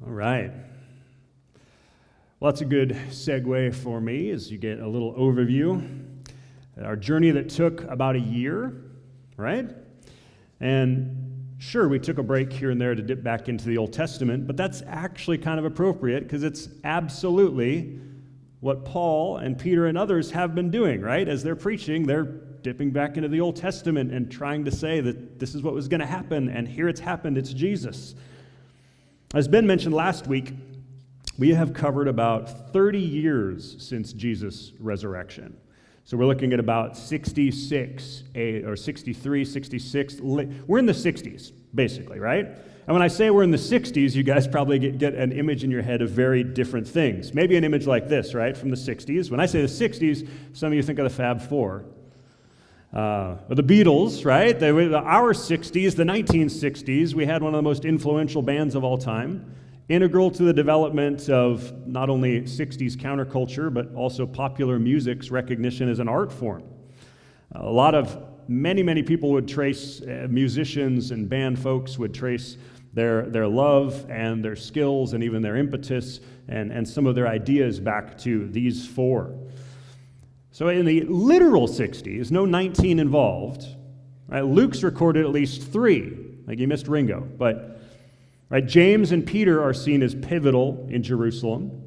All right. Well, that's a good segue for me as you get a little overview. Our journey that took about a year, right? And sure, we took a break here and there to dip back into the Old Testament, but that's actually kind of appropriate because it's absolutely what Paul and Peter and others have been doing, right? As they're preaching, they're dipping back into the Old Testament and trying to say that this is what was going to happen, and here it's happened, it's Jesus. As Ben mentioned last week, we have covered about 30 years since Jesus' resurrection. So we're looking at about 66, or 63, 66. We're in the 60s, basically, right? And when I say we're in the 60s, you guys probably get an image in your head of very different things. Maybe an image like this, right, from the 60s. When I say the 60s, some of you think of the Fab Four. Or the Beatles, right? Our 60s, the 1960s, we had one of the most influential bands of all time. Integral to the development of not only 60s counterculture, but also popular music's recognition as an art form. Many people would trace, musicians and band folks would trace their love and their skills and even their impetus and some of their ideas back to these four. So in the literal 60s, no 19 involved, right? Luke's recorded at least 3, like you missed Ringo, but right, James and Peter are seen as pivotal in Jerusalem.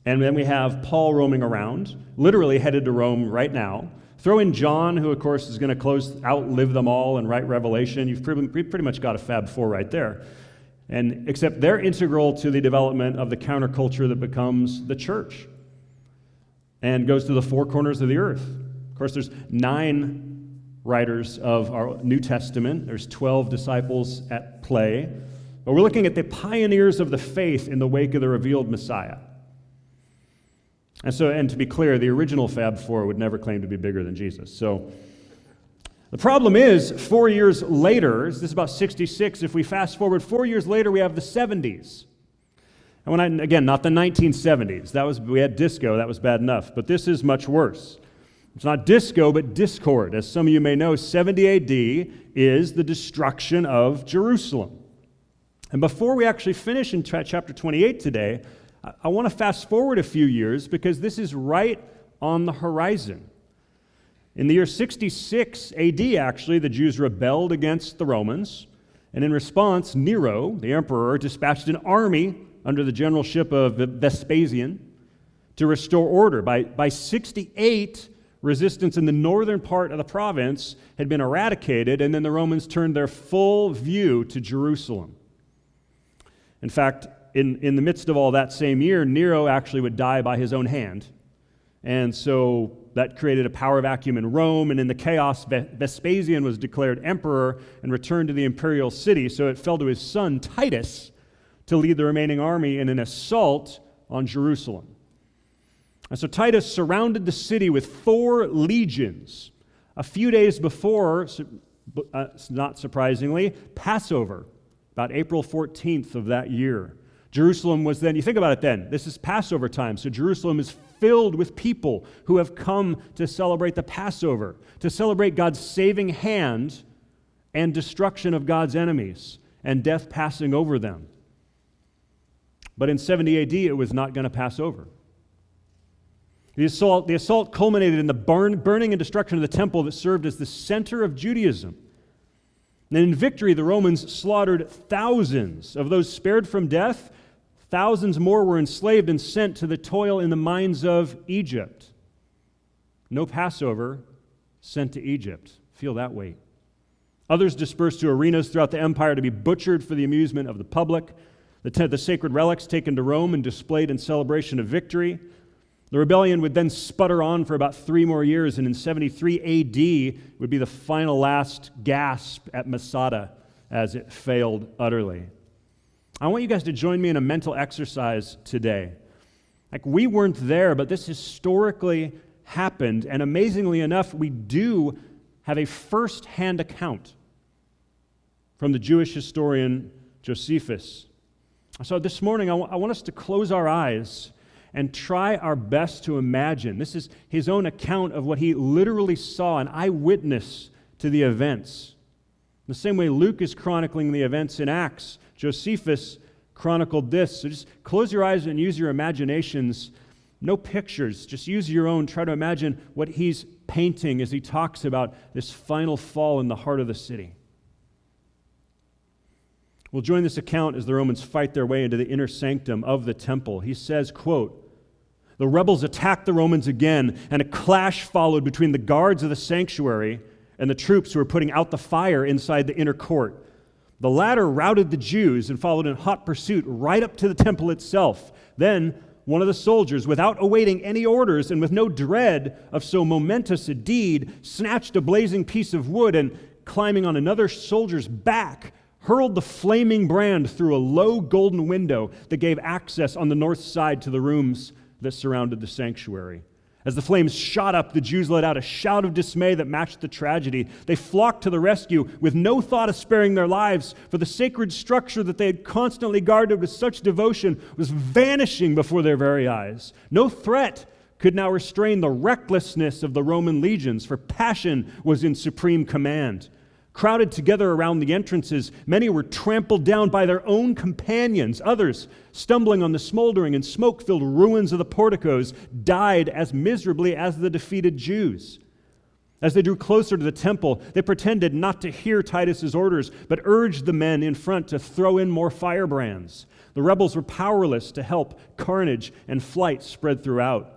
And then we have Paul roaming around, literally headed to Rome right now. Throw in John, who, of course, is going to outlive them all and write Revelation. You've pretty much got a Fab Four right there. And except they're integral to the development of the counterculture that becomes the church and goes to the four corners of the earth. Of course, there's 9 writers of our New Testament. There's 12 disciples at play. But we're looking at the pioneers of the faith in the wake of the revealed Messiah. And to be clear, the original Fab Four would never claim to be bigger than Jesus. So the problem is, 4 years later, this is about 66, if we fast forward 4 years later, we have the 70s. And again, not the 1970s. We had disco, that was bad enough. But this is much worse. It's not disco, but discord. As some of you may know, 70 AD is the destruction of Jerusalem. And before we actually finish in chapter 28 today, I want to fast forward a few years because this is right on the horizon. In the year 66 AD, actually, the Jews rebelled against the Romans, and in response, Nero, the emperor, dispatched an army under the generalship of Vespasian to restore order. By 68, resistance in the northern part of the province had been eradicated, and then the Romans turned their full view to Jerusalem. In fact, in the midst of all that same year, Nero actually would die by his own hand. And so that created a power vacuum in Rome, and in the chaos, Vespasian was declared emperor and returned to the imperial city, so it fell to his son, Titus, to lead the remaining army in an assault on Jerusalem. And so Titus surrounded the city with 4 legions. A few days before, not surprisingly, Passover, about April 14th of that year. Jerusalem was then, you think about it then, this is Passover time, so Jerusalem is filled with people who have come to celebrate the Passover, to celebrate God's saving hand and destruction of God's enemies and death passing over them. But in 70 AD, it was not going to pass over. The assault culminated in the burning and destruction of the temple that served as the center of Judaism. And in victory, the Romans slaughtered thousands of those spared from death. Thousands more were enslaved and sent to the toil in the mines of Egypt. No Passover, sent to Egypt. Feel that weight. Others dispersed to arenas throughout the empire to be butchered for the amusement of the public. The sacred relics taken to Rome and displayed in celebration of victory. The rebellion would then sputter on for about 3 more years, and in 73 AD would be the final last gasp at Masada as it failed utterly. I want you guys to join me in a mental exercise today. Like, we weren't there, but this historically happened, and amazingly enough, we do have a first-hand account from the Jewish historian Josephus. So this morning, I want us to close our eyes and try our best to imagine. This is his own account of what he literally saw, an eyewitness to the events. In the same way Luke is chronicling the events in Acts, Josephus chronicled this. So just close your eyes and use your imaginations. No pictures, just use your own. Try to imagine what he's painting as he talks about this final fall in the heart of the city. We'll join this account as the Romans fight their way into the inner sanctum of the temple. He says, quote, "The rebels attacked the Romans again, and a clash followed between the guards of the sanctuary and the troops who were putting out the fire inside the inner court. The latter routed the Jews and followed in hot pursuit right up to the temple itself. Then one of the soldiers, without awaiting any orders and with no dread of so momentous a deed, snatched a blazing piece of wood and, climbing on another soldier's back, hurled the flaming brand through a low golden window that gave access on the north side to the rooms that surrounded the sanctuary. As the flames shot up, the Jews let out a shout of dismay that matched the tragedy. They flocked to the rescue with no thought of sparing their lives, for the sacred structure that they had constantly guarded with such devotion was vanishing before their very eyes. No threat could now restrain the recklessness of the Roman legions, for passion was in supreme command. Crowded together around the entrances, many were trampled down by their own companions. Others, stumbling on the smoldering and smoke-filled ruins of the porticos, died as miserably as the defeated Jews. As they drew closer to the temple, they pretended not to hear Titus's orders, but urged the men in front to throw in more firebrands. The rebels were powerless to help. Carnage and flight spread throughout.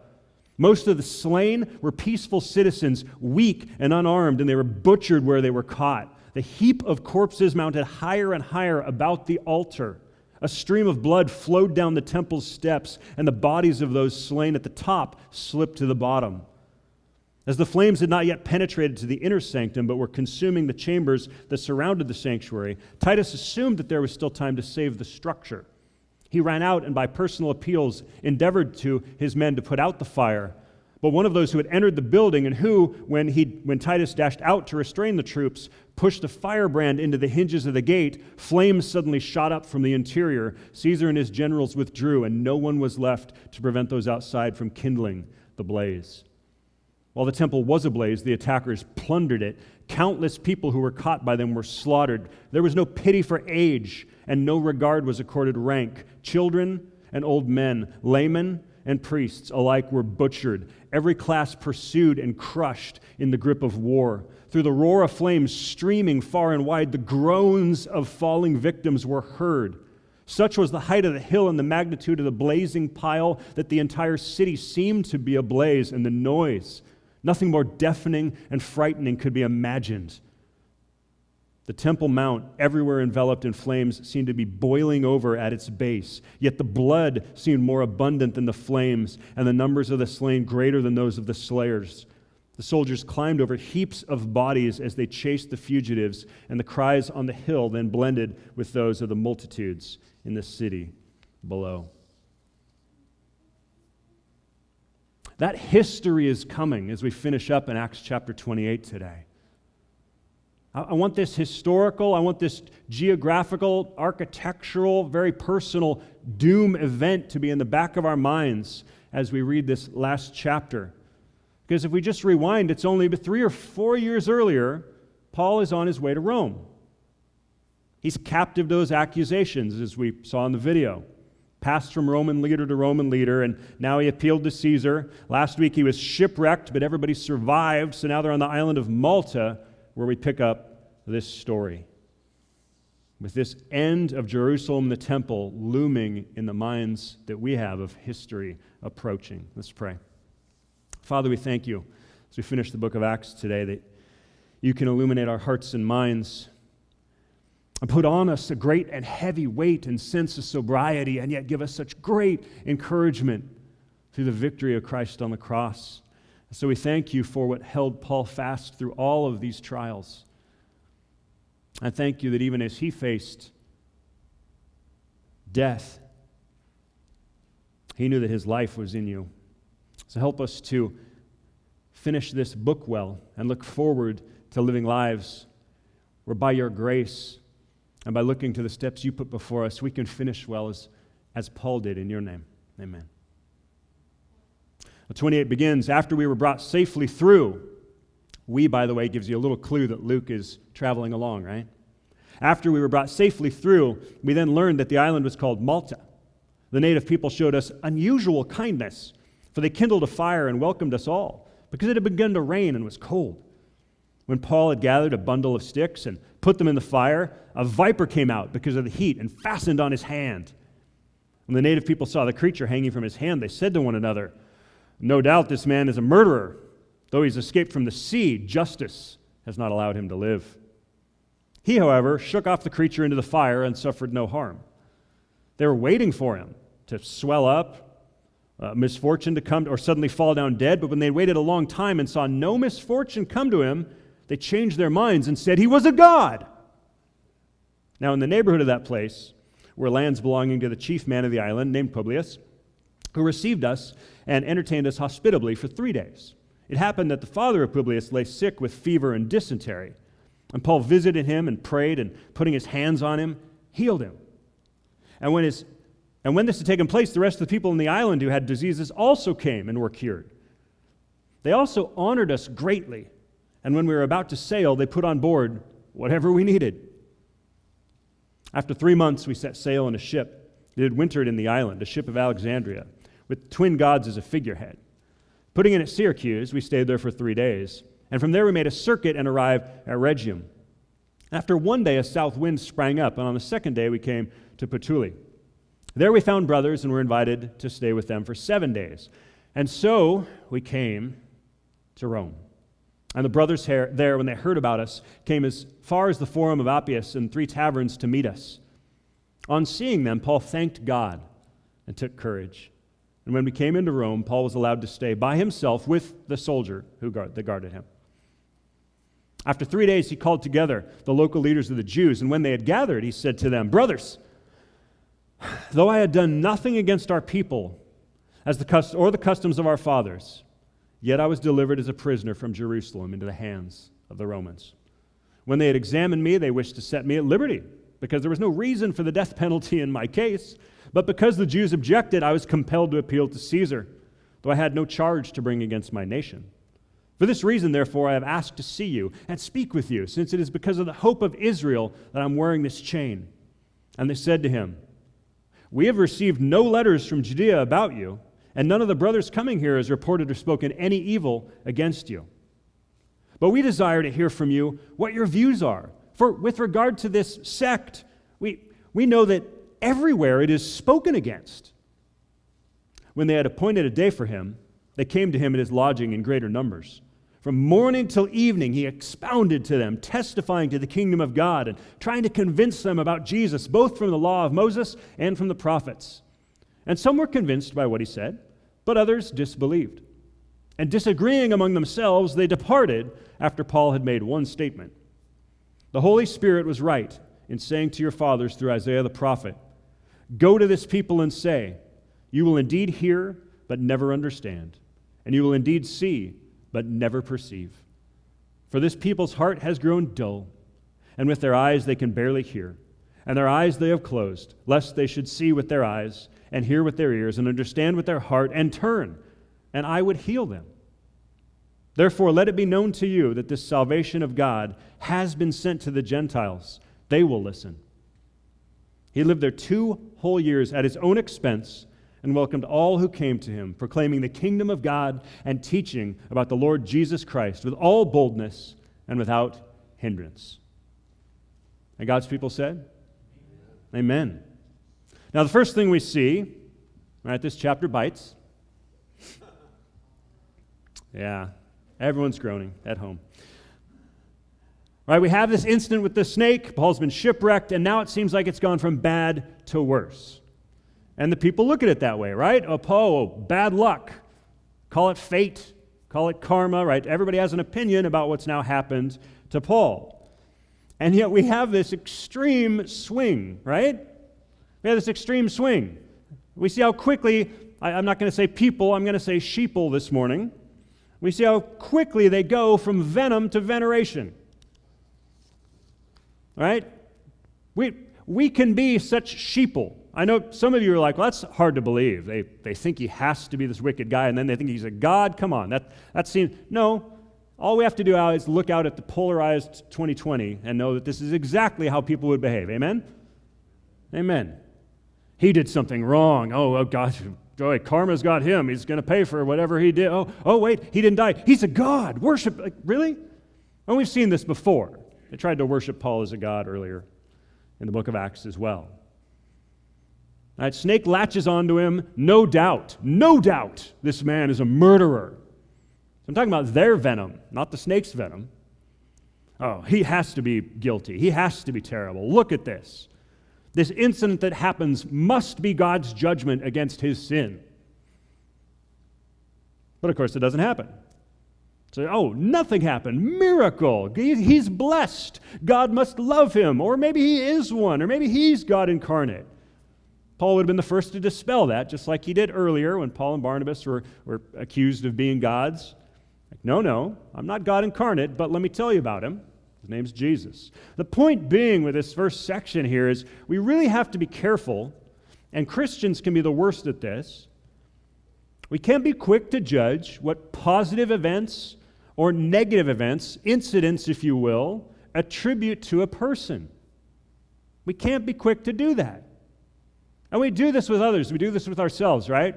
Most of the slain were peaceful citizens, weak and unarmed, and they were butchered where they were caught. The heap of corpses mounted higher and higher about the altar. A stream of blood flowed down the temple's steps, and the bodies of those slain at the top slipped to the bottom. As the flames had not yet penetrated to the inner sanctum, but were consuming the chambers that surrounded the sanctuary, Titus assumed that there was still time to save the structure. He ran out and by personal appeals endeavored to his men to put out the fire. But one of those who had entered the building and who, when Titus dashed out to restrain the troops, pushed a firebrand into the hinges of the gate, flames suddenly shot up from the interior. Caesar and his generals withdrew, and no one was left to prevent those outside from kindling the blaze. While the temple was ablaze, the attackers plundered it. Countless people who were caught by them were slaughtered. There was no pity for age, and no regard was accorded rank. Children and old men, laymen and priests alike were butchered. Every class pursued and crushed in the grip of war. Through the roar of flames streaming far and wide, the groans of falling victims were heard. Such was the height of the hill and the magnitude of the blazing pile that the entire city seemed to be ablaze, and the noise, nothing more deafening and frightening, could be imagined. The Temple Mount, everywhere enveloped in flames, seemed to be boiling over at its base. Yet the blood seemed more abundant than the flames, and the numbers of the slain greater than those of the slayers. The soldiers climbed over heaps of bodies as they chased the fugitives, and the cries on the hill then blended with those of the multitudes in the city below. That history is coming as we finish up in Acts chapter 28 today. I want this historical, I want this geographical, architectural, very personal doom event to be in the back of our minds as we read this last chapter. Because if we just rewind, it's only 3 or 4 years earlier, Paul is on his way to Rome. He's captive to those accusations, as we saw in the video. Passed from Roman leader to Roman leader, and now he appealed to Caesar. Last week he was shipwrecked, but everybody survived, so now they're on the island of Malta, where we pick up this story. With this end of Jerusalem, the temple, looming in the minds that we have of history approaching. Let's pray. Father, we thank you as we finish the book of Acts today that you can illuminate our hearts and minds and put on us a great and heavy weight and sense of sobriety, and yet give us such great encouragement through the victory of Christ on the cross. So we thank you for what held Paul fast through all of these trials. I thank you that even as he faced death, he knew that his life was in you. So help us to finish this book well and look forward to living lives where by your grace and by looking to the steps you put before us, we can finish well as Paul did in your name. Amen. 28 begins, after we were brought safely through. We, by the way, gives you a little clue that Luke is traveling along, right? After we were brought safely through, we then learned that the island was called Malta. The native people showed us unusual kindness, for they kindled a fire and welcomed us all, because it had begun to rain and was cold. When Paul had gathered a bundle of sticks and put them in the fire, a viper came out because of the heat and fastened on his hand. When the native people saw the creature hanging from his hand, they said to one another, "No doubt this man is a murderer. Though he's escaped from the sea, justice has not allowed him to live." He, however, shook off the creature into the fire and suffered no harm. They were waiting for him to swell up, misfortune to come, or suddenly fall down dead. But when they waited a long time and saw no misfortune come to him, they changed their minds and said he was a god. Now in the neighborhood of that place were lands belonging to the chief man of the island, named Publius, who received us and entertained us hospitably for 3 days. It happened that the father of Publius lay sick with fever and dysentery. And Paul visited him and prayed, and putting his hands on him, healed him. And when this had taken place, the rest of the people in the island who had diseases also came and were cured. They also honored us greatly, and when we were about to sail, they put on board whatever we needed. After 3 months, we set sail in a ship that had wintered in the island, a ship of Alexandria, with twin gods as a figurehead. Putting in at Syracuse, we stayed there for 3 days. And from there we made a circuit and arrived at Rhegium. After 1 day, a south wind sprang up, and on the second day we came to Puteoli. There we found brothers and were invited to stay with them for 7 days. And so we came to Rome. And the brothers there, when they heard about us, came as far as the Forum of Appius and 3 taverns to meet us. On seeing them, Paul thanked God and took courage. And when we came into Rome, Paul was allowed to stay by himself with the soldier that guarded him. After 3 days, he called together the local leaders of the Jews, and when they had gathered, he said to them, "Brothers, though I had done nothing against our people or the customs of our fathers, yet I was delivered as a prisoner from Jerusalem into the hands of the Romans. When they had examined me, they wished to set me at liberty, because there was no reason for the death penalty in my case. But because the Jews objected, I was compelled to appeal to Caesar, though I had no charge to bring against my nation. For this reason, therefore, I have asked to see you and speak with you, since it is because of the hope of Israel that I'm wearing this chain." And they said to him, "We have received no letters from Judea about you, and none of the brothers coming here has reported or spoken any evil against you. But we desire to hear from you what your views are. For with regard to this sect, we know that everywhere it is spoken against." When they had appointed a day for him, they came to him at his lodging in greater numbers. From morning till evening, he expounded to them, testifying to the kingdom of God and trying to convince them about Jesus, both from the law of Moses and from the prophets. And some were convinced by what he said, but others disbelieved. And disagreeing among themselves, they departed after Paul had made one statement. "The Holy Spirit was right in saying to your fathers through Isaiah the prophet, 'Go to this people and say, you will indeed hear, but never understand, and you will indeed see, but never perceive. For this people's heart has grown dull, and with their eyes they can barely hear, and their eyes they have closed, lest they should see with their eyes, and hear with their ears, and understand with their heart, and turn, and I would heal them. Therefore let it be known to you that this salvation of God has been sent to the Gentiles. They will listen.' He lived there 2 whole years at his own expense, and welcomed all who came to him, proclaiming the kingdom of God and teaching about the Lord Jesus Christ with all boldness and without hindrance." And God's people said, Amen. Now the first thing we see, right, this chapter bites. Yeah, everyone's groaning at home. Right, we have this incident with the snake. Paul's been shipwrecked, and now it seems like it's gone from bad to worse. And the people look at it that way, right? Oh, bad luck. Call it fate. Call it karma, right? Everybody has an opinion about what's now happened to Paul. And yet we have this extreme swing, right? We have this extreme swing. We see how quickly, I'm not going to say people, I'm going to say sheeple this morning. We see how quickly they go from venom to veneration. Right? We can be such sheeple. I know some of you are like, well, that's hard to believe. They think he has to be this wicked guy, and then they think he's a god. Come on, that seems... No, All we have to do now is look out at the polarized 2020 and know that this is exactly how people would behave. Amen? Amen. He did something wrong. Oh gosh, boy, karma's got him. He's going to pay for whatever he did. Oh, wait, he didn't die. He's a god. Worship. Like, really? And we've seen this before. They tried to worship Paul as a god earlier in the book of Acts as well. That snake latches onto him. No doubt, this man is a murderer. So I'm talking about their venom, not the snake's venom. Oh, he has to be guilty. He has to be terrible. Look at this. This incident that happens must be God's judgment against his sin. But of course, it doesn't happen. So, nothing happened. Miracle. He's blessed. God must love him. Or maybe he is one. Or maybe he's God incarnate. Paul would have been the first to dispel that, just like he did earlier when Paul and Barnabas were accused of being gods. Like, no, I'm not God incarnate, but let me tell you about him. His name's Jesus. The point being with this first section here is we really have to be careful, and Christians can be the worst at this. We can't be quick to judge what positive events or negative events, incidents, if you will, attribute to a person. We can't be quick to do that. And we do this with others. We do this with ourselves, right?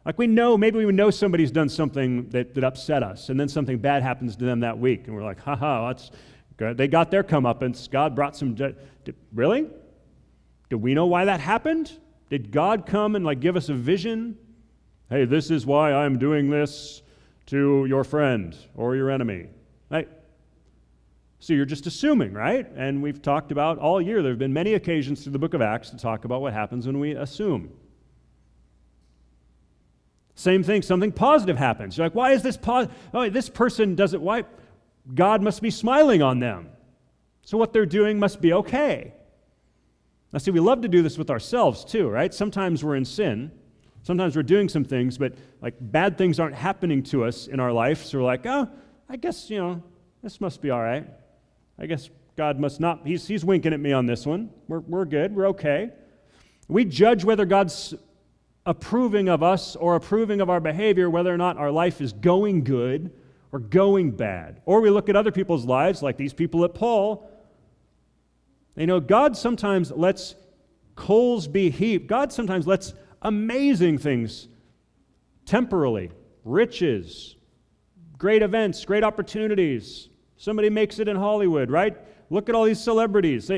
Like maybe we know somebody's done something that upset us, and then something bad happens to them that week, and we're like, that's good. They got their comeuppance. God brought some... Really? Do we know why that happened? Did God come and give us a vision? Hey, this is why I'm doing this to your friend or your enemy. Right? So you're just assuming, right? And we've talked about all year, there have been many occasions through the book of Acts to talk about what happens when we assume. Same thing, something positive happens. You're like, why is this this person doesn't, why? God must be smiling on them. So what they're doing must be okay. Now see, we love to do this with ourselves too, right? Sometimes we're in sin. Sometimes we're doing some things, but bad things aren't happening to us in our life. So we're like, I guess, this must be all right. I guess God must not, he's winking at me on this one. We're good, we're okay. We judge whether God's approving of us or approving of our behavior, whether or not our life is going good or going bad. Or we look at other people's lives, like these people at Paul. God sometimes lets coals be heaped. God sometimes lets amazing things temporally, riches, great events, great opportunities. Somebody makes it in Hollywood, right? Look at all these celebrities.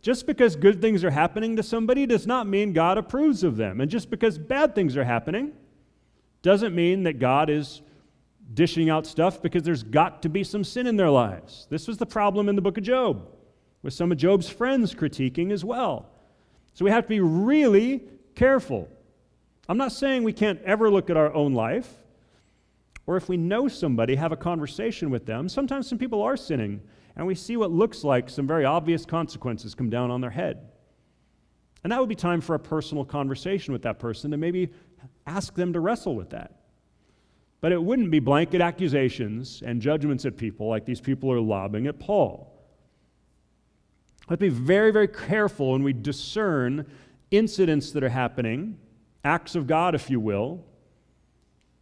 Just because good things are happening to somebody does not mean God approves of them. And just because bad things are happening doesn't mean that God is dishing out stuff, because there's got to be some sin in their lives. This was the problem in the book of Job, with some of Job's friends critiquing as well. So we have to be really careful. I'm not saying we can't ever look at our own life, or if we know somebody, have a conversation with them. Sometimes some people are sinning, and we see what looks like some very obvious consequences come down on their head. And that would be time for a personal conversation with that person, and maybe ask them to wrestle with that. But it wouldn't be blanket accusations and judgments at people like these people are lobbing at Paul. Let's be very, very careful when we discern incidents that are happening, acts of God, if you will.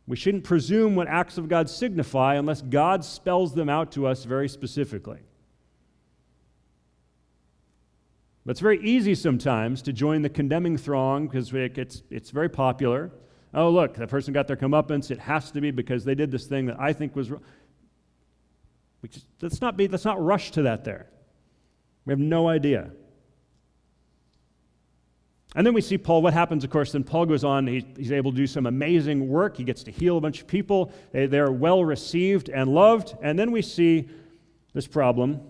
We shouldn't presume what acts of God signify unless God spells them out to us very specifically. But it's very easy sometimes to join the condemning throng because it's very popular. Oh, look, that person got their comeuppance. It has to be because they did this thing that I think was wrong. Let's not rush to that there. We have no idea. And then we see Paul, what happens, of course, then Paul goes on, he's able to do some amazing work. He gets to heal a bunch of people. They're well received and loved. And then we see this problem.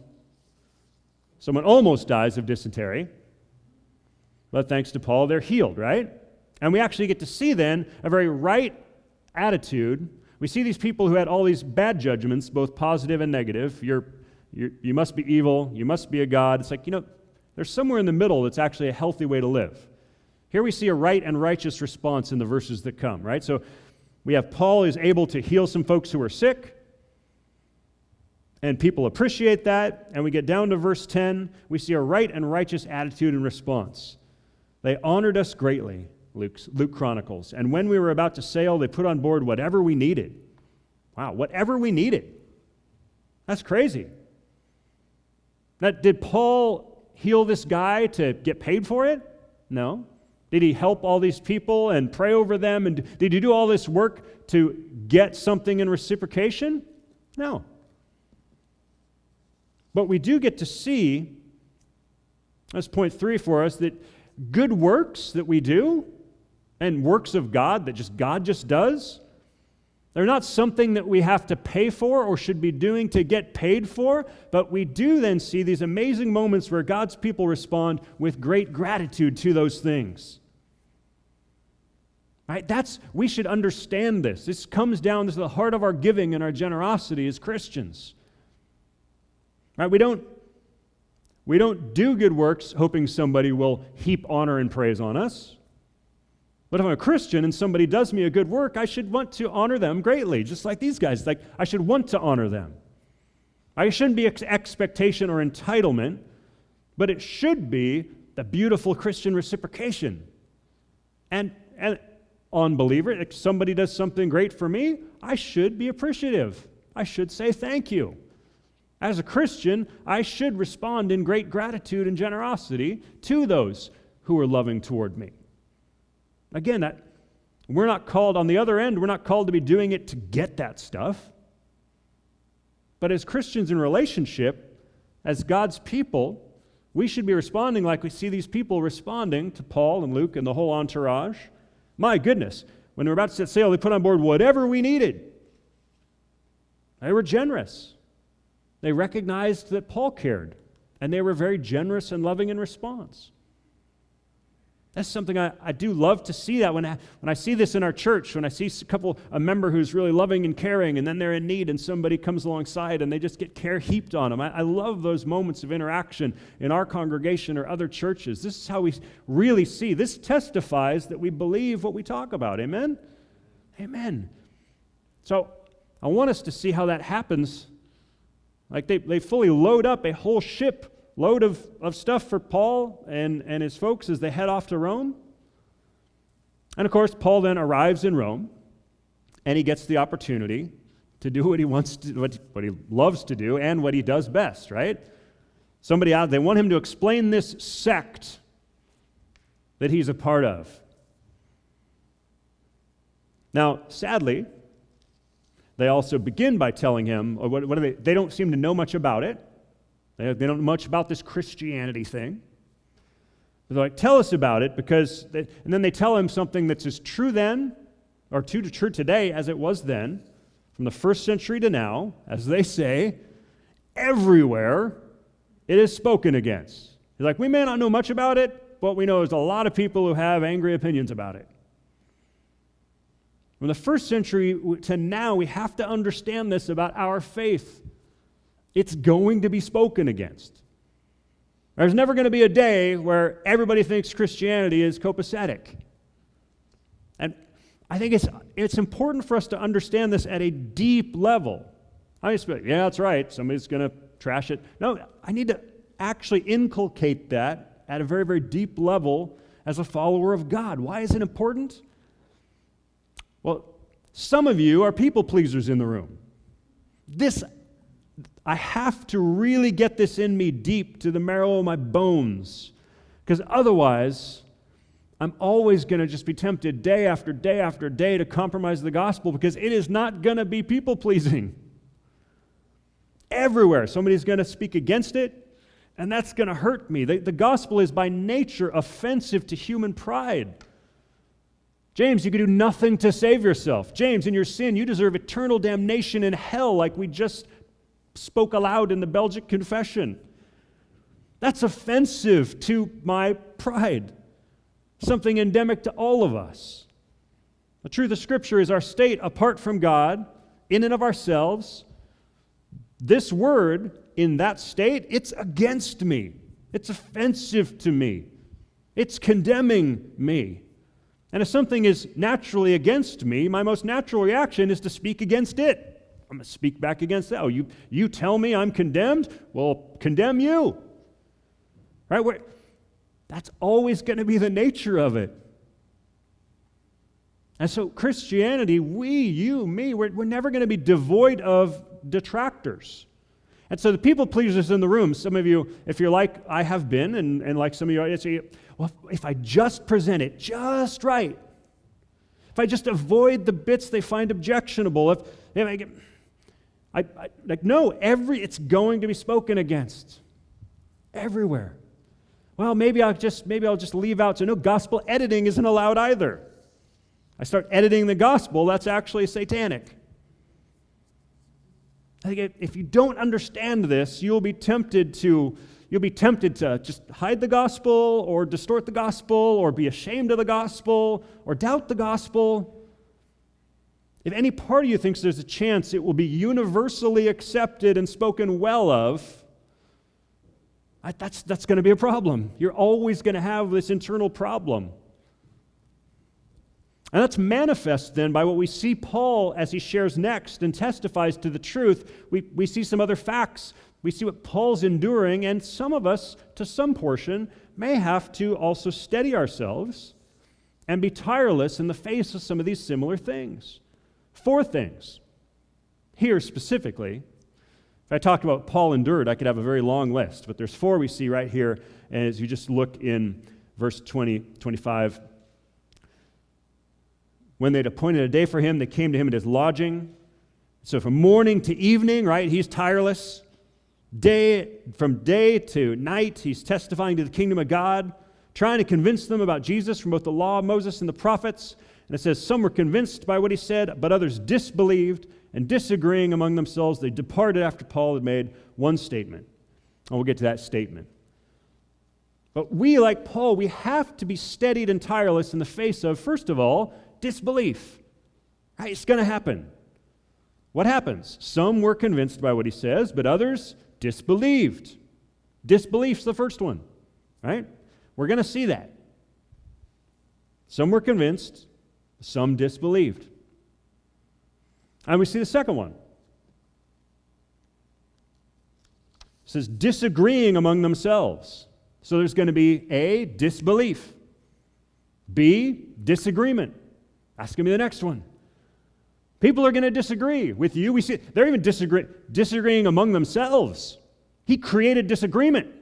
Someone almost dies of dysentery. But thanks to Paul, they're healed, right? And we actually get to see then a very right attitude. We see these people who had all these bad judgments, both positive and negative. You must be evil. You must be a god. It's like, there's somewhere in the middle that's actually a healthy way to live. Here we see a right and righteous response in the verses that come, right? So we have Paul is able to heal some folks who are sick, and people appreciate that. And we get down to verse 10, we see a right and righteous attitude and response. They honored us greatly, Luke chronicles. And when we were about to sail, they put on board whatever we needed. Wow, whatever we needed. That's crazy. Did Paul heal this guy to get paid for it? No. Did he help all these people and pray over them? And did he do all this work to get something in reciprocation? No. But we do get to see, that's point 3 for us, that good works that we do and works of God that God just does, they're not something that we have to pay for or should be doing to get paid for, but we do then see these amazing moments where God's people respond with great gratitude to those things. Right? We should understand this. This comes down to the heart of our giving and our generosity as Christians. Right? We don't do good works hoping somebody will heap honor and praise on us. But if I'm a Christian and somebody does me a good work, I should want to honor them greatly, just like these guys. I should want to honor them. I shouldn't be expectation or entitlement, but it should be the beautiful Christian reciprocation. And unbeliever, if somebody does something great for me, I should be appreciative. I should say thank you. As a Christian, I should respond in great gratitude and generosity to those who are loving toward me. Again, we're not called, on the other end, we're not called to be doing it to get that stuff. But as Christians in relationship, as God's people, we should be responding like we see these people responding to Paul and Luke and the whole entourage. My goodness, when they were about to set sail, they put on board whatever we needed. They were generous. They recognized that Paul cared, and they were very generous and loving in response. That's something I do love to see that when I see this in our church, when I see a member who's really loving and caring, and then they're in need and somebody comes alongside and they just get care heaped on them. I love those moments of interaction in our congregation or other churches. This is how we really see. This testifies that we believe what we talk about. Amen? Amen. So I want us to see how that happens. Like they fully load up a whole ship load of stuff for Paul and his folks as they head off to Rome. And of course, Paul then arrives in Rome, and he gets the opportunity to do what he wants to, what he loves to do, and what he does best, right? They want him to explain this sect that he's a part of. Now, sadly, they also begin by telling him, they don't seem to know much about it. They don't know much about this Christianity thing. They're like, tell us about it, and then they tell him something that's as true then, or true today as it was then, from the first century to now, as they say, everywhere it is spoken against. He's like, we may not know much about it, but we know there's a lot of people who have angry opinions about it. From the first century to now, we have to understand this about our faith. It's going to be spoken against. There's never going to be a day where everybody thinks Christianity is copacetic. And I think it's important for us to understand this at a deep level. I just be like, yeah, that's right, somebody's going to trash it. No, I need to actually inculcate that at a very, very deep level as a follower of God. Why is it important? Well, some of you are people pleasers in the room. I have to really get this in me deep to the marrow of my bones, because otherwise I'm always going to just be tempted day after day after day to compromise the gospel, because it is not going to be people-pleasing. Everywhere somebody's going to speak against it, and that's going to hurt me. The gospel is by nature offensive to human pride. James, you can do nothing to save yourself. James, in your sin, you deserve eternal damnation in hell, like we just spoke aloud in the Belgic Confession. That's offensive to my pride, something endemic to all of us. The truth of Scripture is our state apart from God, in and of ourselves. This word, in that state, it's against me. It's offensive to me. It's condemning me. And if something is naturally against me, my most natural reaction is to speak against it. I'm going to speak back against that. Oh, you tell me I'm condemned? Well, condemn you. Right? That's always going to be the nature of it. And so Christianity, we, you, me, we're never going to be devoid of detractors. And so the people pleasers in the room, some of you, if you're like I have been, and like some of you, say, well, if I just present it just right, if I just avoid the bits they find objectionable, no, it's going to be spoken against everywhere. Well, maybe I'll just leave out. So no, gospel editing isn't allowed either. I start editing the gospel, that's actually satanic. I think if you don't understand this, you'll be tempted to just hide the gospel or distort the gospel or be ashamed of the gospel or doubt the gospel. If any part of you thinks there's a chance it will be universally accepted and spoken well of, that's going to be a problem. You're always going to have this internal problem. And that's manifest then by what we see Paul as he shares next and testifies to the truth. We see some other facts. We see what Paul's enduring, and some of us, to some portion, may have to also steady ourselves and be tireless in the face of some of these similar things. 4 things. Here specifically, if I talked about Paul endured, I could have a very long list, but there's 4 we see right here, and as you just look in verse 25. When they'd appointed a day for him, they came to him at his lodging. So from morning to evening, right, he's tireless. From day to night, he's testifying to the kingdom of God, trying to convince them about Jesus from both the law of Moses and the prophets. And it says, some were convinced by what he said, but others disbelieved, and disagreeing among themselves, they departed after Paul had made one statement. And we'll get to that statement. But we, like Paul, we have to be steadied and tireless in the face of, first of all, disbelief. Right? It's going to happen. What happens? Some were convinced by what he says, but others disbelieved. Disbelief's the first one. Right? We're going to see that. Some were convinced, some disbelieved. And we see the second one. It says disagreeing among themselves. So there's going to be A, disbelief. B, disagreement. That's going to be the next one. People are going to disagree with you. We see they're even disagreeing among themselves. He created disagreement.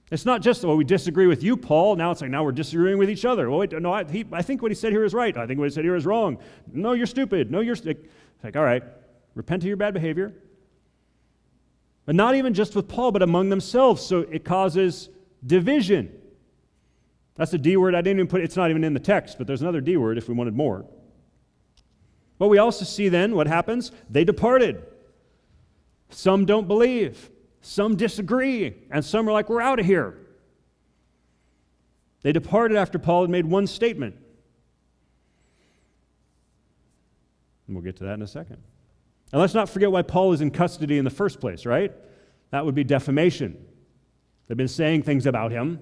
It's not just, we disagree with you, Paul. Now it's like, now we're disagreeing with each other. Well, wait, no, I think what he said here is right. I think what he said here is wrong. No, you're stupid. No, you're... It's like, all right, repent of your bad behavior. But not even just with Paul, but among themselves. So it causes division. That's a D word I didn't even put. It's not even in the text, but there's another D word if we wanted more. But we also see then what happens. They departed. Some don't believe. Some disagree. And some are like, we're out of here. They departed after Paul had made one statement. And we'll get to that in a second. And let's not forget why Paul is in custody in the first place, right? That would be defamation. They've been saying things about him.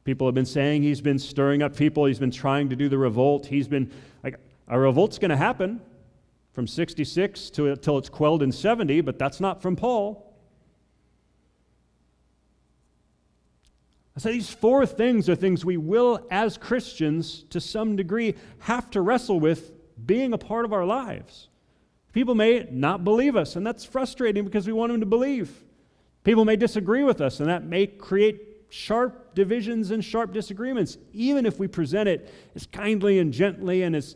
People have been saying he's been stirring up people. He's been trying to do the revolt. He's been, like, a revolt's going to happen from 66 till it's quelled in 70, but that's not from Paul. So these 4 things are things we will, as Christians, to some degree, have to wrestle with being a part of our lives. People may not believe us, and that's frustrating because we want them to believe. People may disagree with us, and that may create sharp divisions and sharp disagreements, even if we present it as kindly and gently and as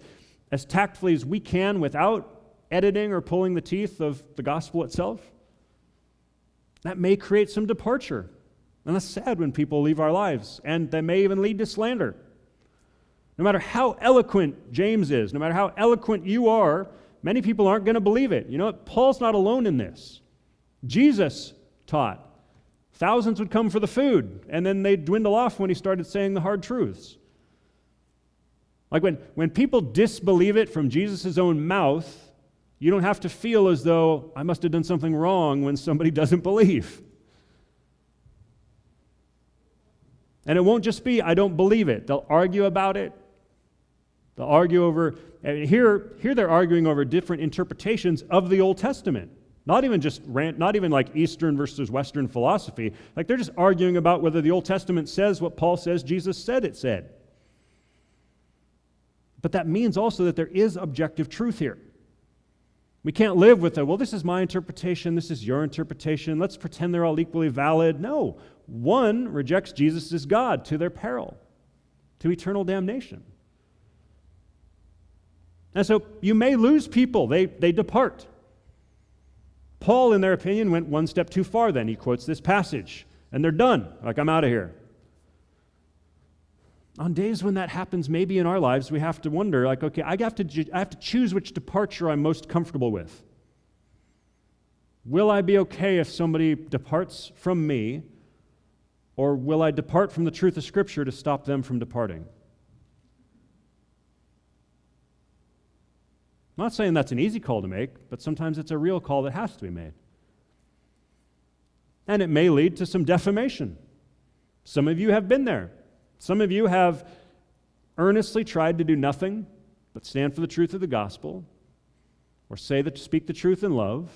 tactfully as we can without editing or pulling the teeth of the gospel itself. That may create some departure. And that's sad when people leave our lives, and that may even lead to slander. No matter how eloquent James is, no matter how eloquent you are, many people aren't going to believe it. You know what? Paul's not alone in this. Jesus taught. Thousands would come for the food, and then they'd dwindle off when he started saying the hard truths. Like when people disbelieve it from Jesus' own mouth, you don't have to feel as though I must have done something wrong when somebody doesn't believe. And it won't just be, I don't believe it. They'll argue about it. They'll argue over, here they're arguing over different interpretations of the Old Testament. Not even like Eastern versus Western philosophy. Like they're just arguing about whether the Old Testament says what Paul says Jesus said it said. But that means also that there is objective truth here. We can't live with well, this is my interpretation, this is your interpretation, let's pretend they're all equally valid. No, one rejects Jesus as God to their peril, to eternal damnation. And so you may lose people. They depart. Paul, in their opinion, went one step too far then. He quotes this passage, and they're done. Like, I'm out of here. On days when that happens, maybe in our lives, we have to wonder, like, okay, I have to choose which departure I'm most comfortable with. Will I be okay if somebody departs from me, or will I depart from the truth of Scripture to stop them from departing? I'm not saying that's an easy call to make, but sometimes it's a real call that has to be made. And it may lead to some defamation. Some of you have been there. Some of you have earnestly tried to do nothing but stand for the truth of the gospel or speak the truth in love,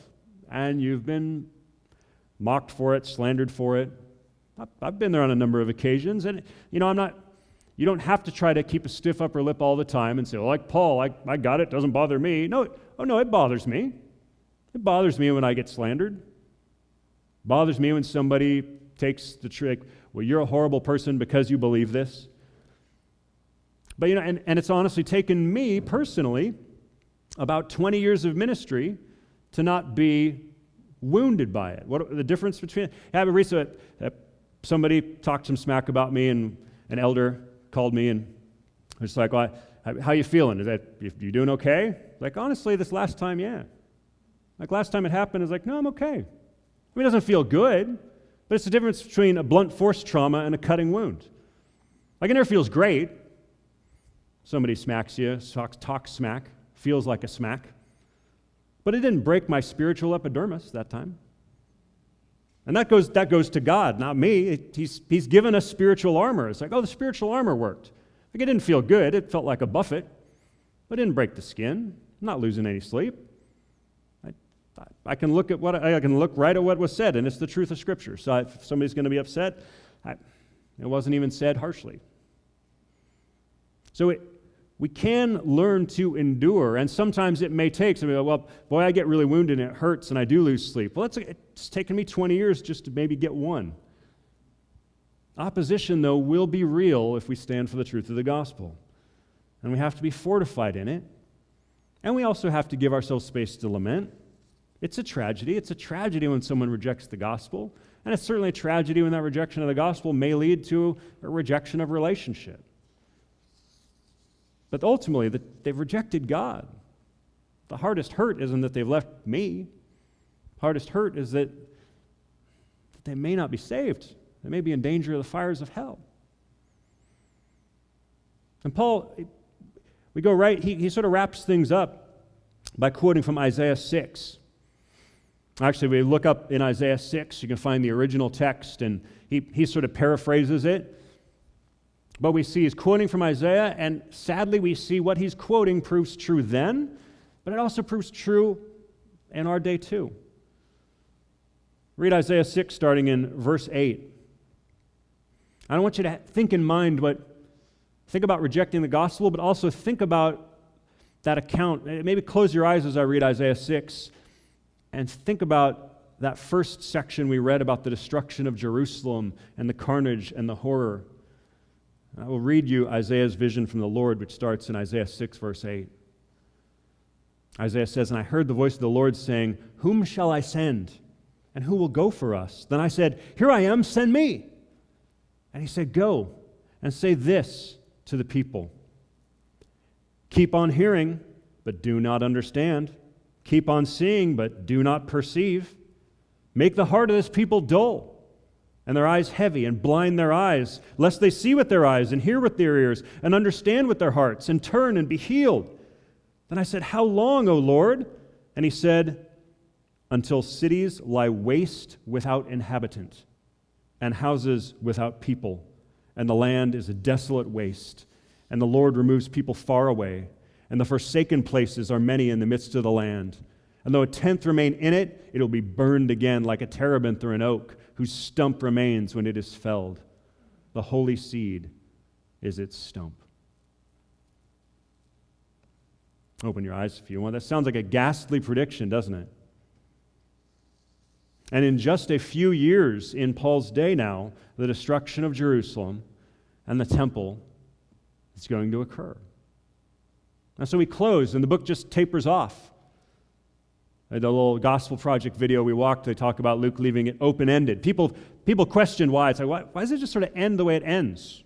and you've been mocked for it, slandered for it. I've been there on a number of occasions, and you don't have to try to keep a stiff upper lip all the time and say, well, like Paul, I got it, doesn't bother me. No, it bothers me. It bothers me when I get slandered. It bothers me when somebody takes the trick, well, you're a horrible person because you believe this. But, and it's honestly taken me personally about 20 years of ministry to not be wounded by it. What the difference between, recently somebody talked some smack about me, and an elder called me and was like, well, how you feeling? Is that, you doing okay? Like, honestly, this last time, yeah. Like, last time it happened, it's like, no, I'm okay. I mean, it doesn't feel good, but it's the difference between a blunt force trauma and a cutting wound. Like, it never feels great. Somebody smacks you, talks smack, feels like a smack. But it didn't break my spiritual epidermis that time. And that goes to God, not me. He's given us spiritual armor. It's like, oh, the spiritual armor worked. Like, it didn't feel good. It felt like a buffet, but it didn't break the skin. I'm not losing any sleep. I can look right at what was said, and it's the truth of Scripture. So if somebody's going to be upset, it wasn't even said harshly. So we can learn to endure, and sometimes it may take somebody, well, boy, I get really wounded and it hurts and I do lose sleep. Well, it's taken me 20 years just to maybe get one. Opposition, though, will be real if we stand for the truth of the gospel. And we have to be fortified in it. And we also have to give ourselves space to lament. It's a tragedy. It's a tragedy when someone rejects the gospel. And it's certainly a tragedy when that rejection of the gospel may lead to a rejection of relationship. But ultimately, they've rejected God. The hardest hurt isn't that they've left me. The hardest hurt is that they may not be saved. They may be in danger of the fires of hell. And Paul, we go right, he sort of wraps things up by quoting from Isaiah 6. Actually, we look up in Isaiah 6, you can find the original text, and he sort of paraphrases it. But we see he's quoting from Isaiah, and sadly we see what he's quoting proves true then, but it also proves true in our day too. Read Isaiah 6 starting in verse 8. I want you to think in mind think about rejecting the gospel, but also think about that account. Maybe close your eyes as I read Isaiah 6 and think about that first section we read about the destruction of Jerusalem and the carnage and the horror. I will read you Isaiah's vision from the Lord, which starts in Isaiah 6, verse 8. Isaiah says, "And I heard the voice of the Lord saying, 'Whom shall I send? And who will go for us?' Then I said, 'Here I am, send me.' And he said, 'Go and say this to the people. Keep on hearing, but do not understand. Keep on seeing, but do not perceive. Make the heart of this people dull, and their eyes heavy, and blind their eyes, lest they see with their eyes, and hear with their ears, and understand with their hearts, and turn and be healed.' Then I said, 'How long, O Lord?' And he said, 'Until cities lie waste without inhabitant, and houses without people, and the land is a desolate waste, and the Lord removes people far away, and the forsaken places are many in the midst of the land. And though a tenth remain in it, it will be burned again like a terebinth or an oak, whose stump remains when it is felled. The holy seed is its stump.'" Open your eyes if you want. That sounds like a ghastly prediction, doesn't it? And in just a few years in Paul's day now, the destruction of Jerusalem and the temple is going to occur. And so we close, and the book just tapers off. The little Gospel Project video we watched, they talk about Luke leaving it open-ended. People question why. It's like, why does it just sort of end the way it ends?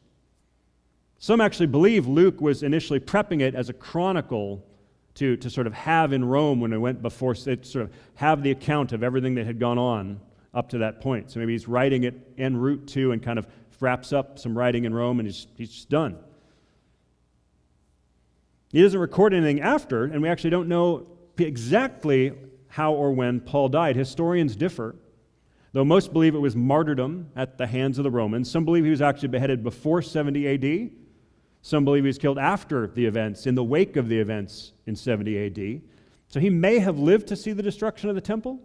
Some actually believe Luke was initially prepping it as a chronicle to sort of have in Rome when it went before, it sort of have the account of everything that had gone on up to that point. So maybe he's writing it en route to and kind of wraps up some writing in Rome, and he's just done. He doesn't record anything after, and we actually don't know exactly how or when Paul died. Historians differ, though most believe it was martyrdom at the hands of the Romans. Some believe he was actually beheaded before 70 AD. Some believe he was killed after the events, in the wake of the events in 70 AD. So he may have lived to see the destruction of the temple,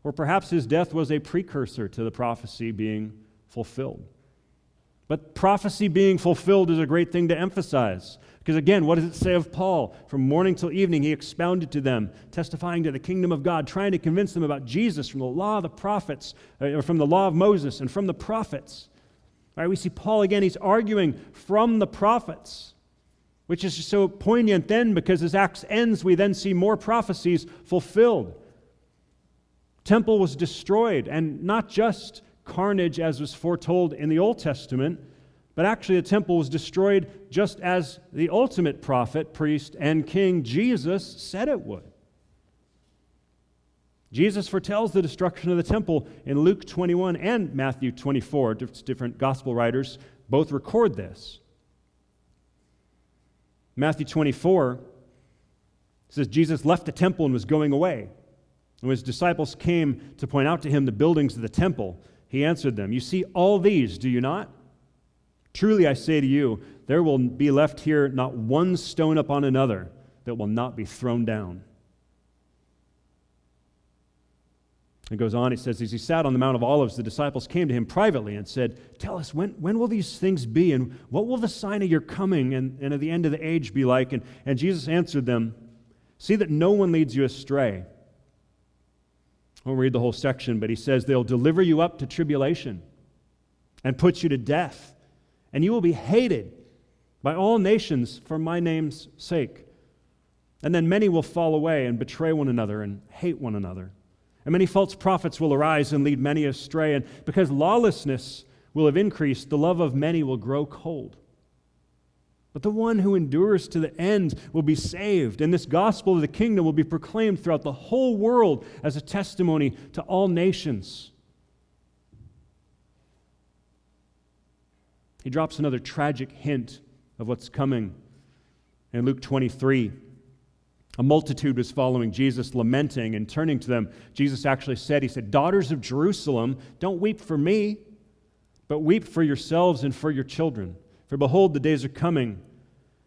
or perhaps his death was a precursor to the prophecy being fulfilled. But prophecy being fulfilled is a great thing to emphasize. Because again, what does it say of Paul? From morning till evening, he expounded to them, testifying to the kingdom of God, trying to convince them about Jesus from the law of the prophets, or from the law of Moses and from the prophets. All right, we see Paul again, he's arguing from the prophets, which is just so poignant then, because as Acts ends, we then see more prophecies fulfilled. Temple was destroyed, and not just carnage as was foretold in the Old Testament, but actually the temple was destroyed just as the ultimate prophet, priest, and king, Jesus, said it would. Jesus foretells the destruction of the temple in Luke 21 and Matthew 24. Different gospel writers both record this. Matthew 24 says Jesus left the temple and was going away. And when his disciples came to point out to him the buildings of the temple, he answered them, "You see all these, do you not? Truly I say to you, there will be left here not one stone upon another that will not be thrown down." It goes on, it says, as he sat on the Mount of Olives, the disciples came to him privately and said, "Tell us, when will these things be, and what will the sign of your coming and of the end of the age be like?" And Jesus answered them, "See that no one leads you astray." I won't read the whole section, but he says, "They'll deliver you up to tribulation and put you to death, and you will be hated by all nations for my name's sake. And then many will fall away and betray one another and hate one another. And many false prophets will arise and lead many astray. And because lawlessness will have increased, the love of many will grow cold. But the one who endures to the end will be saved. And this gospel of the kingdom will be proclaimed throughout the whole world as a testimony to all nations." He drops another tragic hint of what's coming. In Luke 23, a multitude was following Jesus, lamenting and turning to them. Jesus actually said, he said, "Daughters of Jerusalem, don't weep for me, but weep for yourselves and for your children. For behold, the days are coming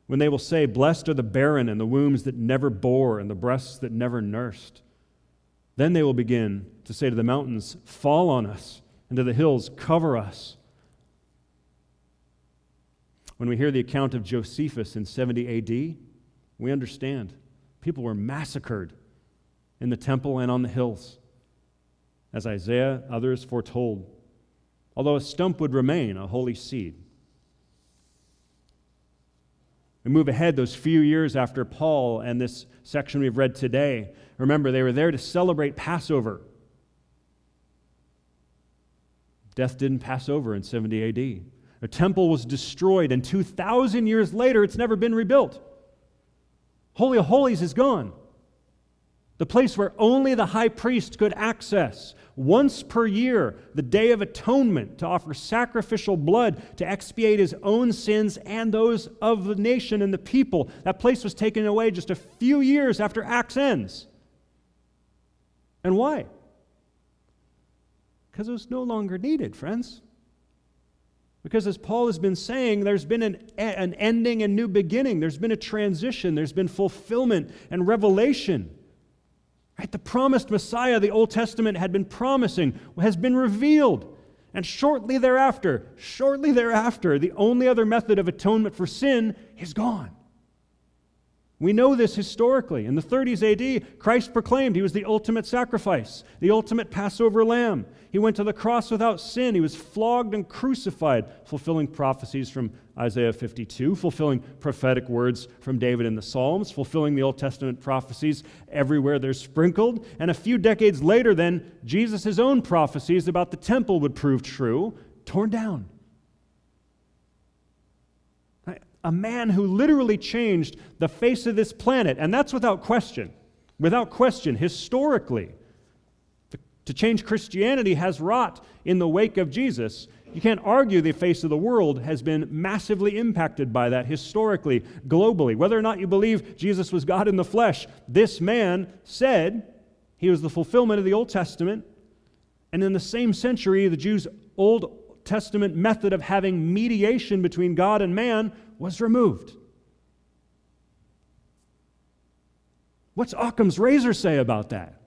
when they will say, 'Blessed are the barren and the wombs that never bore and the breasts that never nursed.' Then they will begin to say to the mountains, 'Fall on us,' and to the hills, 'Cover us.'" When we hear the account of Josephus in 70 AD, we understand. People were massacred in the temple and on the hills, as Isaiah, others foretold, although a stump would remain, a holy seed. We move ahead those few years after Paul and this section we've read today. Remember, they were there to celebrate Passover. Death didn't pass over in 70 AD. The temple was destroyed, and 2,000 years later, it's never been rebuilt. Holy of Holies is gone. The place where only the high priest could access once per year, the Day of Atonement, to offer sacrificial blood to expiate his own sins and those of the nation and the people. That place was taken away just a few years after Acts ends. And why? Because it was no longer needed, friends. Because as Paul has been saying, there's been an ending and new beginning. There's been a transition. There's been fulfillment and revelation. Right? The promised Messiah the Old Testament had been promising has been revealed. And shortly thereafter, the only other method of atonement for sin is gone. We know this historically. In the 30s AD, Christ proclaimed he was the ultimate sacrifice, the ultimate Passover lamb. He went to the cross without sin. He was flogged and crucified, fulfilling prophecies from Isaiah 52, fulfilling prophetic words from David in the Psalms, fulfilling the Old Testament prophecies everywhere they're sprinkled. And a few decades later, then, Jesus' own prophecies about the temple would prove true, torn down. A man who literally changed the face of this planet, and that's without question, historically. To change Christianity has wrought in the wake of Jesus. You can't argue the face of the world has been massively impacted by that historically, globally. Whether or not you believe Jesus was God in the flesh, this man said he was the fulfillment of the Old Testament, and in the same century, the Jews' Old Testament method of having mediation between God and man was removed. What's Occam's razor say about that?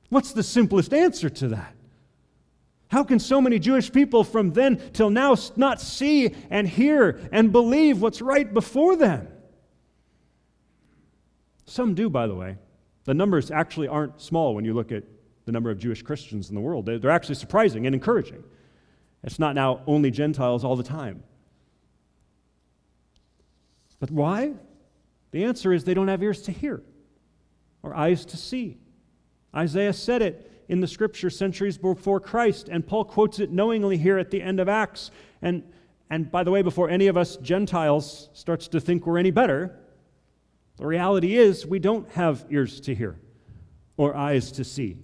What's the simplest answer to that? How can so many Jewish people from then till now not see and hear and believe what's right before them? Some do, by the way. The numbers actually aren't small when you look at the number of Jewish Christians in the world. They're actually surprising and encouraging. It's not now only Gentiles all the time. But why? The answer is they don't have ears to hear or eyes to see. Isaiah said it in the Scripture centuries before Christ, and Paul quotes it knowingly here at the end of Acts. And by the way, before any of us Gentiles starts to think we're any better, the reality is we don't have ears to hear or eyes to see.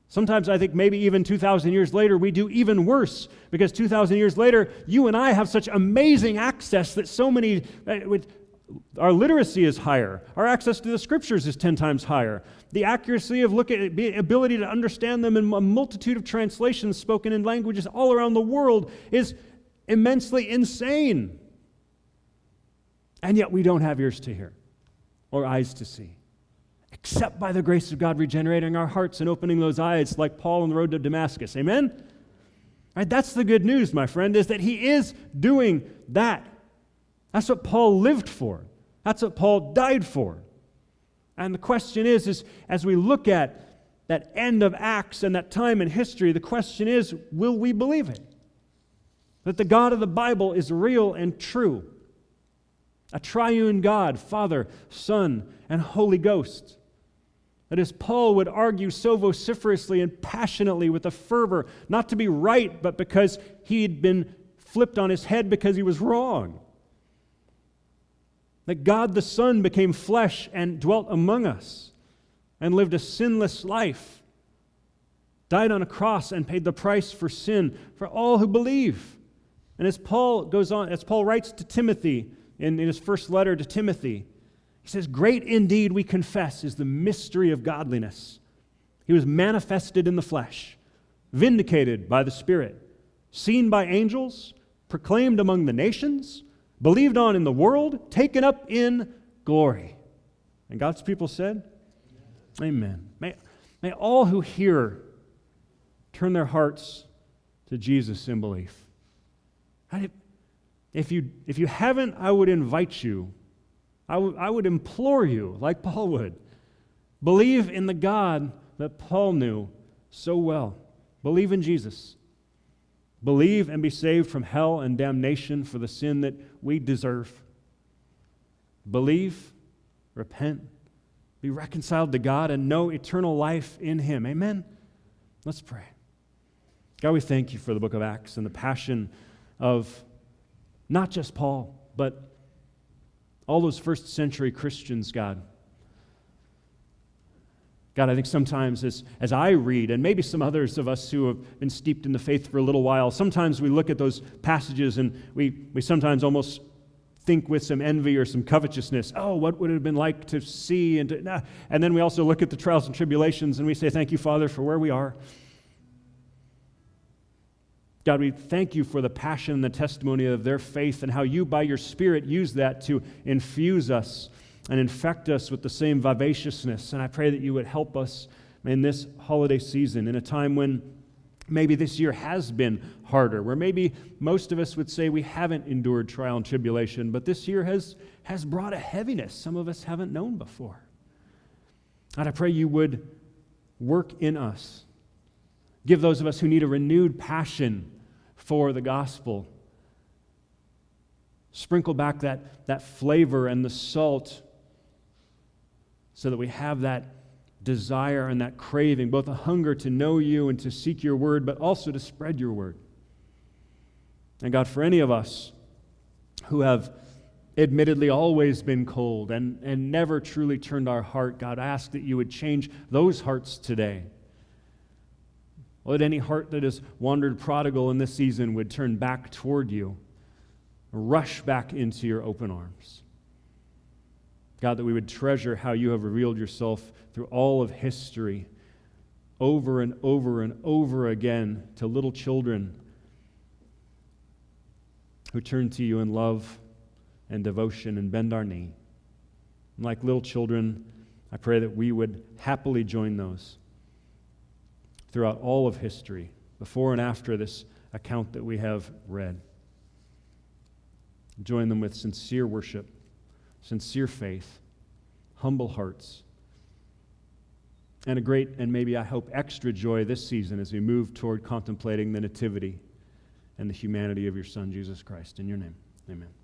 Sometimes I think maybe even 2,000 years later we do even worse, because 2,000 years later you and I have such amazing access that so many, our literacy is higher, our access to the Scriptures is 10 times higher. The accuracy of ability to understand them in a multitude of translations spoken in languages all around the world is immensely insane. And yet we don't have ears to hear or eyes to see, except by the grace of God regenerating our hearts and opening those eyes like Paul on the road to Damascus. Amen? All right, that's the good news, my friend, is that he is doing that. That's what Paul lived for. That's what Paul died for. And the question is as we look at that end of Acts and that time in history, the question is, will we believe it? That the God of the Bible is real and true. A triune God, Father, Son, and Holy Ghost. That as Paul would argue so vociferously and passionately with a fervor, not to be right, but because he had been flipped on his head because he was wrong. That God the Son became flesh and dwelt among us and lived a sinless life, died on a cross and paid the price for sin for all who believe. And as Paul writes to Timothy in his first letter to Timothy, he says, "Great indeed, we confess, is the mystery of godliness. He was manifested in the flesh, vindicated by the Spirit, seen by angels, proclaimed among the nations, believed on in the world, taken up in glory." And God's people said, Amen. May all who hear turn their hearts to Jesus in belief. If you haven't, I would invite you, I would implore you, like Paul would, believe in the God that Paul knew so well. Believe in Jesus. Believe and be saved from hell and damnation for the sin that we deserve. Believe, repent, be reconciled to God, and know eternal life in Him. Amen? Let's pray. God, we thank you for the book of Acts and the passion of not just Paul, but all those first century Christians, God. God, I think sometimes as I read, and maybe some others of us who have been steeped in the faith for a little while, sometimes we look at those passages and we sometimes almost think with some envy or some covetousness, oh, what would it have been like to see? And then we also look at the trials and tribulations and we say, thank you, Father, for where we are. God, we thank you for the passion and the testimony of their faith and how you, by your Spirit, use that to infuse us and infect us with the same vivaciousness. And I pray that you would help us in this holiday season, in a time when maybe this year has been harder, where maybe most of us would say we haven't endured trial and tribulation, but this year has brought a heaviness some of us haven't known before. God, I pray you would work in us. Give those of us who need a renewed passion for the gospel. Sprinkle back that flavor and the salt so that we have that desire and that craving, both a hunger to know you and to seek your word, but also to spread your word. And God, for any of us who have admittedly always been cold and never truly turned our heart, God, I ask that you would change those hearts today. Let any heart that has wandered prodigal in this season would turn back toward you, rush back into your open arms. God, that we would treasure how you have revealed yourself through all of history, over and over and over again, to little children who turn to you in love and devotion and bend our knee. And like little children, I pray that we would happily join those throughout all of history, before and after this account that we have read. Join them with sincere worship, sincere faith, humble hearts, and a great, and maybe I hope extra joy this season as we move toward contemplating the nativity and the humanity of your Son, Jesus Christ. In your name, amen.